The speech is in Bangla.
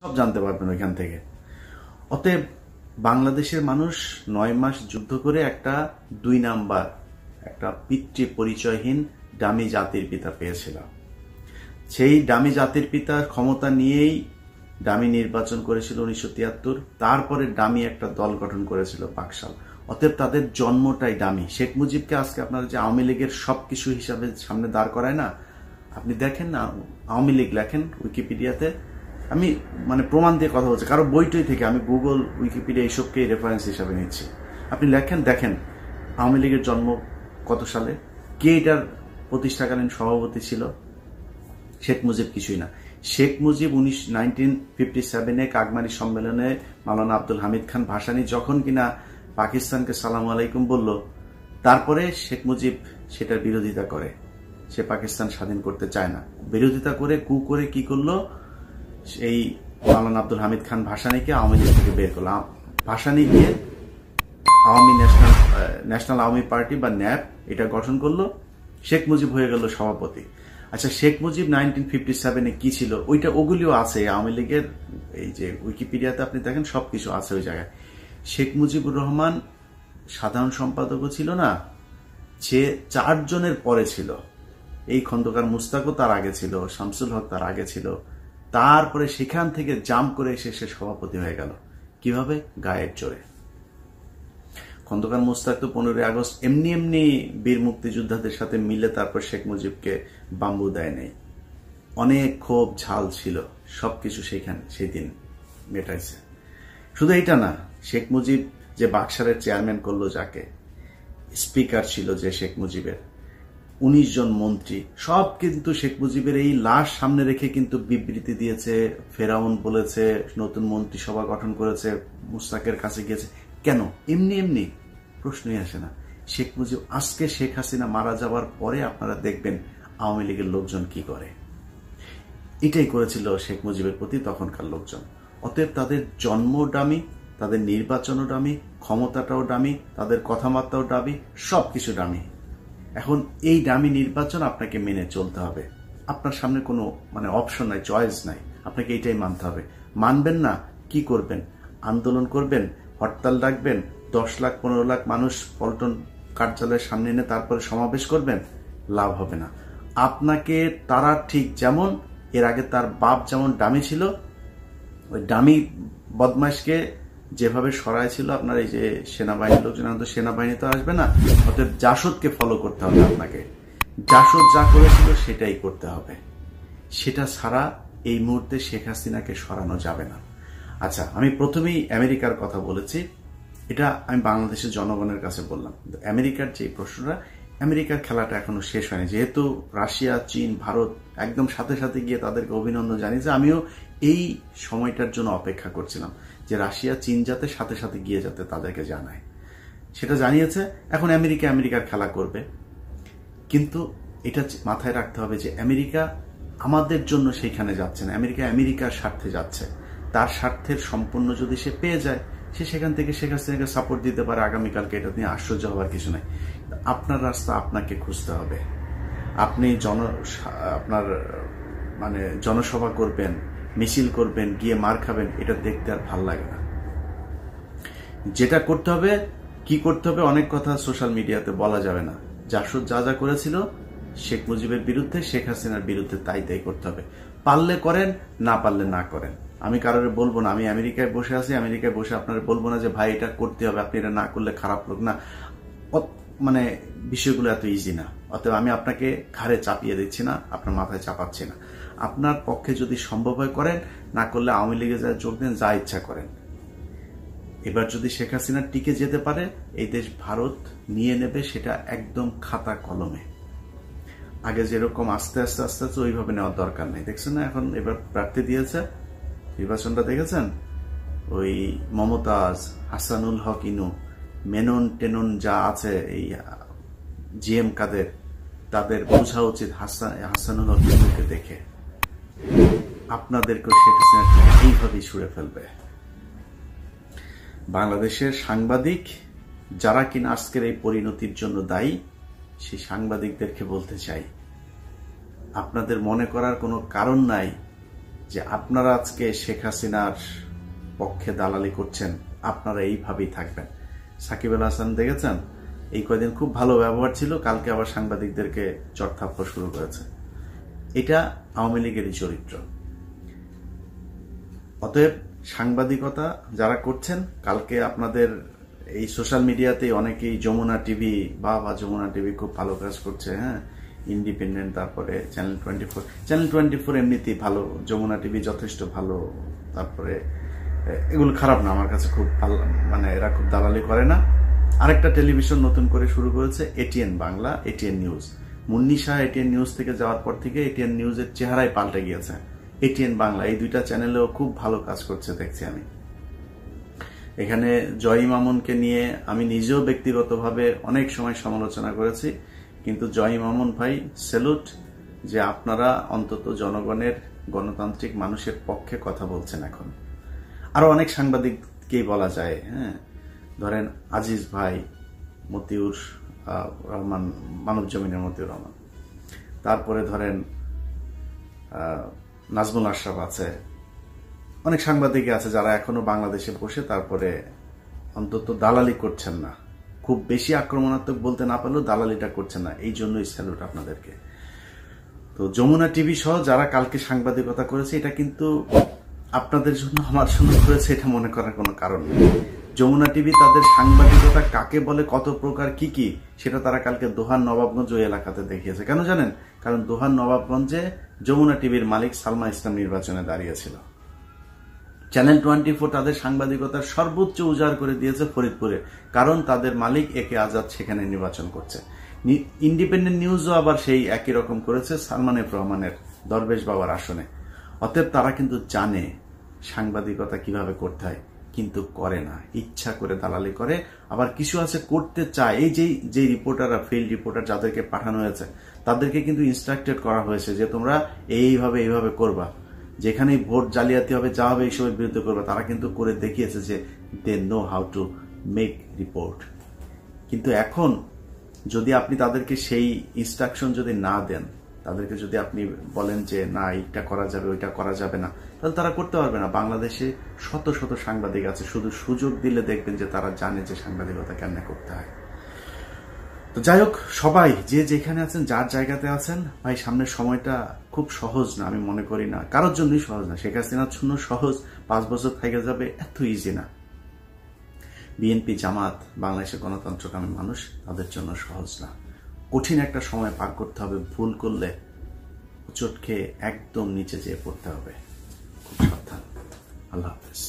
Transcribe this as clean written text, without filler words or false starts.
সব জানতে পারবেন ওইখান থেকে। অতএব বাংলাদেশের মানুষ 9 মাস যুদ্ধ করে একটা 2 নাম্বার একটা পিতৃ পরিচয়হীন ডামি জাতির পিতা পেয়েছিল। সেই ডামি জাতির পিতার ক্ষমতা নিয়েই ডামি নির্বাচন করেছিল 1973। তারপরে ডামি একটা দল গঠন করেছিল বাকশাল। অতএব তাদের জন্মটাই ডামি। শেখ মুজিবকে আজকে আপনারা যে আওয়ামী লীগের সবকিছু হিসাবে সামনে দাঁড় করায় না, আপনি দেখেন না, আওয়ামী লীগ লেখেন উইকিপিডিয়াতে, আমি মানে প্রমাণ দিয়ে কথা বলছি, কারো বইটই থেকে, আমি গুগল উইকিপিডিয়া এইসবকেই রেফারেন্স হিসাবে নিচ্ছি। আপনি লেখেন, দেখেন আওয়ামী লীগের জন্ম কত সালে, কে এটার প্রতিষ্ঠাকালীন সভাপতি ছিল? শেখ মুজিব কিছুই না। শেখ মুজিব 1957 কাকমারি সম্মেলনে মাওলানা আব্দুল হামিদ খান ভাসানী যখন কিনা পাকিস্তানকে সালাম আলাইকুম বলল, তারপরে শেখ মুজিব সেটার বিরোধিতা করে, সে পাকিস্তান স্বাধীন করতে চায় না। বিরোধিতা করে কু করে কি করলো, এই মাওলানা আব্দুল হামিদ খান ভাসানীকে আওয়ামী লীগ থেকে বের করলো। ভাসানী গিয়ে ন্যাশনাল আওয়ামী পার্টি বা ন্যাপ এটা গঠন করলো, শেখ মুজিব হয়ে গেল সভাপতি। আচ্ছা, শেখ মুজিব 1957 কি ছিল ওগুলিও আছে আওয়ামী লীগের এই যে উইকিপিডিয়াতে, আপনি দেখেন সবকিছু আছে ওই জায়গায়। শেখ মুজিবুর রহমান সাধারণ সম্পাদকও ছিল না, সে 4 জনের পরে ছিল। এই খন্দকার মুস্তাকও তার আগে ছিল, শামসুল হক তার আগে ছিল, তারপরে সেখান থেকে জাম্প করে এসে সে সভাপতি হয়ে গেল। কিভাবে? গায়ের জোরে। খন্দকার মুস্তাক তো 15 আগস্ট এমনি এমনি বীর মুক্তিযোদ্ধাদের সাথে মিলে তারপর শেখ মুজিবকে বাম্বু দেয় নেই, অনেক ক্ষোভ ঝাল ছিল, সবকিছু সেই দিন মেটাইছে। শুধু এটা না, শেখ মুজিব যে বাকশালের চেয়ারম্যান করলো, যাকে স্পিকার ছিল যে শেখ মুজিবের, 19 জন মন্ত্রী, সব কিন্তু শেখ মুজিবের এই লাশ সামনে রেখে কিন্তু বিবৃতি দিয়েছে, ফেরাউন বলেছে, নতুন মন্ত্রিসভা গঠন করেছে, মুস্তাকের কাছে গিয়েছে। কেন? এমনি এমনি? প্রশ্নই আসে না। শেখ মুজিব আজকে শেখ হাসিনা মারা যাওয়ার পরে আপনারা দেখবেন আওয়ামী লীগের লোকজন কি করে। এটাই করেছিল শেখ মুজিবের প্রতি তখনকার লোকজন। অতএব তাদের জন্ম ডামি, তাদের নির্বাচনও ডামি, ক্ষমতাটাও ডামি, তাদের কথাবার্তাও ডামি, সবকিছু ডামি। এখন এই ডামি নির্বাচন আপনাকে মেনে চলতে হবে। আপনার সামনে কোনো অপশন নাই, চয়েস নাই, আপনাকে এইটাই মানতে হবে। মানবেন না, কি করবেন? আন্দোলন করবেন, হরতাল ডাকবেন, 10 লাখ 15 লাখ মানুষ পল্টন কার্যালয়ের সামনে এনে তারপরে সমাবেশ করবেন? লাভ হবে না। আপনাকে তারা ঠিক যেমন এর আগে তার বাপ যেমন ডামি ছিল, ওই ডামি বদমাইশকে যেভাবে সরাই ছিল আপনার এই যে সেনাবাহিনীর লোকজন, তো সেনাবাহিনী তো আসবে না, অতএব জাসদকে ফলো করতে হবে আপনাকে। জাসদ যা করেছিল সেটাই করতে হবে। সেটা ছাড়া এই মুহূর্তে শেখ হাসিনাকে সরানো যাবে না। আচ্ছা, আমি প্রথমেই আমেরিকার কথা বলেছি, এটা আমি বাংলাদেশের জনগণের কাছে বললাম। আমেরিকার যে প্রশ্নটা, আমেরিকার খেলাটা এখনো শেষ হয়নি। যেহেতু রাশিয়া, চীন, ভারত একদম সাথে সাথে গিয়ে তাদেরকে অভিনন্দন জানিয়েছে, আমিও এই সময়টার জন্য অপেক্ষা করছিলাম যে রাশিয়া, চীন যাতে সাথে সাথে গিয়ে যাতে তাদেরকে জানায়। সেটা জানিয়েছে। এখন আমেরিকার খেলা করবে, কিন্তু এটা মাথায় রাখতে হবে যে আমেরিকা আমাদের জন্য সেইখানে যাচ্ছে না, আমেরিকার স্বার্থে যাচ্ছে। তার স্বার্থের সম্পূর্ণ যদি সে পেয়ে যায়, সে সেখান থেকে শেখ হাসিনাকে সাপোর্ট দিতে পারে আগামীকালকে, এটা নিয়ে আশ্চর্য হওয়ার কিছু নাই। আপনার রাস্তা আপনাকে খুঁজতে হবে। আপনি আপনার জনসভা করবেন, মিছিল করবেন, গিয়ে মার খাবেন, এটা দেখতে আর ভাল লাগে না। যেটা করতে হবে, কি করতে হবে, অনেক কথা সোশ্যাল মিডিয়াতে বলা যাবে না। জাসদ যা যা করেছিল শেখ মুজিবের বিরুদ্ধে, শেখ হাসিনার বিরুদ্ধে, তাই করতে হবে। পারলে করেন, না পারলে না করেন। আমি কারোর বলবো না, আমি আমেরিকায় বসে আছি, আমেরিকায় বসে আপনারা বলবো না যে ভাই এটা করতে হবে, আপনি এটা না করলে খারাপ লোক না। বিষয়গুলো এত ইজি না। অতএব আমি আপনাকে ঘাড়ে চাপিয়ে দিচ্ছি না, আপনার মাথায় চাপাচ্ছি না। আপনার পক্ষে যদি সম্ভব হয় করেন, না করলে আওয়ামী লীগে যা যোগ দেন, যা ইচ্ছা করেন। এবার যদি শেখ হাসিনা টিকে যেতে পারে, এই দেশ ভারত নিয়ে নেবে, সেটা একদম খাতা কলমে। আগে যেরকম আস্তে আস্তে আস্তে আস্তে ওইভাবে নেওয়ার দরকার নেই। দেখছেন না, এখন এবার প্রার্থী দিয়েছে, নির্বাচনটা দেখেছেন, ওই মমতাজ, হাসানুল হক ইনু, মেনন টেনন যা আছে, এই জিএম কাদের, তাদের বোঝা উচিত হাসানুল হক ইনুকে দেখে আপনাদেরকেও শেখ হাসিনা এইভাবেই ছুড়ে ফেলবে। বাংলাদেশের সাংবাদিক যারা কিনা আজকের এই পরিণতির জন্য দায়ী, সেই সাংবাদিকদেরকে বলতে চাই, আপনাদের মনে করার কোনো কারণ নাই যে আপনারা আজকে শেখ হাসিনার পক্ষে দালালি করছেন, আপনারা এইভাবেই থাকবেন। সাকিব আল হাসান দেখেছেন, এই কয়দিন খুব ভালো ব্যবহার ছিল, কালকে আবার সাংবাদিকদেরকে চড়থাপ্পড় শুরু করেছে। এটা আওয়ামী লীগেরই চরিত্র। অতএব সাংবাদিকতা যারা করছেন, কালকে আপনাদের এই সোশ্যাল মিডিয়াতে অনেকেই যমুনা টিভি বা যমুনা টিভি খুব ভালো কাজ করছে, হ্যাঁ, ইন্ডিপেন্ডেন্ট, তারপরে চ্যানেল 24 এমনিতেই ভালো, যমুনা টিভি যথেষ্ট ভালো, তারপরে এগুলো খারাপ না, আমার কাছে খুব ভালো, মানে এরা খুব দালালি করে না। আরেকটা টেলিভিশন নতুন করে শুরু করেছে, ATN Bangla, ATN news. Munni Shah ATN news থেকে যাওয়ার পর থেকে এটিএন নিউজের চেহারাই পাল্টে গিয়েছে। এটিএন বাংলা, এই দুইটা চ্যানেলেও খুব ভালো কাজ করছে দেখছি আমি। এখানে জয়ী মামুনকে নিয়ে আমি নিজেও ব্যক্তিগতভাবে অনেক সময় সমালোচনা করেছি, কিন্তু জয়ী মামুন ভাই, স্যালুট, যে আপনারা অন্তত জনগণের, গণতান্ত্রিক মানুষের পক্ষে কথা বলছেন। এখন আরো অনেক সাংবাদিককেই বলা যায়, হ্যাঁ, ধরেন আজিজ ভাই, মতিউর রহমান, মানব জমিনের মতিউর রহমান, তারপরে ধরেন নাজমুল আশরাফ আছে, অনেক সাংবাদিক আছে যারা এখনো বাংলাদেশে বসে তারপরে অন্তত দালালি করছেন না, খুব বেশি আক্রমণাত্মক বলতে না পারলেও দালালিটা করছেন না। এই জন্যই স্যালুট আপনাদেরকে। তো যমুনা টিভি সহ যারা কালকে সাংবাদিকতা করেছে, এটা কিন্তু আপনাদের জন্য, আমার জন্য করেছে, এটা মনে করার কোনো কারণ নেই। যমুনা টিভি তাদের সাংবাদিকতা কাকে বলে, কত প্রকার কি কি, সেটা তারা কালকে দোহার নবাবগঞ্জ ওই এলাকাতে দেখিয়েছে। কেন জানেন? কারণ দোহার নবাবগঞ্জে যমুনা টিভির মালিক সালমা ইসলাম নির্বাচনে দাঁড়িয়েছিল। চ্যানেল 24 তাদের সাংবাদিকতার সর্বোচ্চ উজাড় করে দিয়েছে ফরিদপুরে, কারণ তাদের মালিক একে আজাদ সেখানে নির্বাচন করছে। ইন্ডিপেন্ডেন্ট নিউজও আবার সেই একই রকম করেছে সালমান এফ রহমানের দরবেশ বাবার আসনে। অতএব তারা কিন্তু জানে সাংবাদিকতা কিভাবে করতে হয়, কিন্তু করে না, ইচ্ছা করে দালালি করে। আবার কিছু আছে করতে চায়, এই যে রিপোর্টাররা, ফিল্ড রিপোর্টার যাদেরকে পাঠানো হয়েছে, তাদেরকে কিন্তু ইনস্ট্রাক্টেড করা হয়েছে যে তোমরা এইভাবে করবা, যেখানেই ভোট জালিয়াতি হবে, যা হবে, এইসবের বিরুদ্ধে করবা। তারা কিন্তু করে দেখিয়েছে যে they know how to make report. কিন্তু এখন যদি আপনি তাদেরকে সেই ইনস্ট্রাকশন যদি না দেন, তাদেরকে যদি আপনি বলেন যে না এইটা করা যাবে, ওইটা করা যাবে না, তাহলে তারা করতে পারবে না। বাংলাদেশে শত শত সাংবাদিক আছে, শুধু সুযোগ দিলে দেখবেন যে তারা জানে যে সাংবাদিকতা কেন করতে হয়। তো যাই হোক, সবাই যে যেখানে আছেন, যার জায়গাতে আছেন, ভাই সামনের সময়টা খুব সহজ না, আমি মনে করি না কারোর জন্যই সহজ না। শেখ হাসিনার জন্য সহজ, 5 বছর থেকে যাবে, এত ইজি না। বিএনপি, জামাত, বাংলাদেশের গণতন্ত্রকামী মানুষ, তাদের জন্য সহজ না। কঠিন একটা সময় পার করতে হবে। ভুল করলে চোট খেয়ে একদম নিচে যেয়ে পড়তে হবে। খুব সাবধান। আল্লাহ হাফেজ।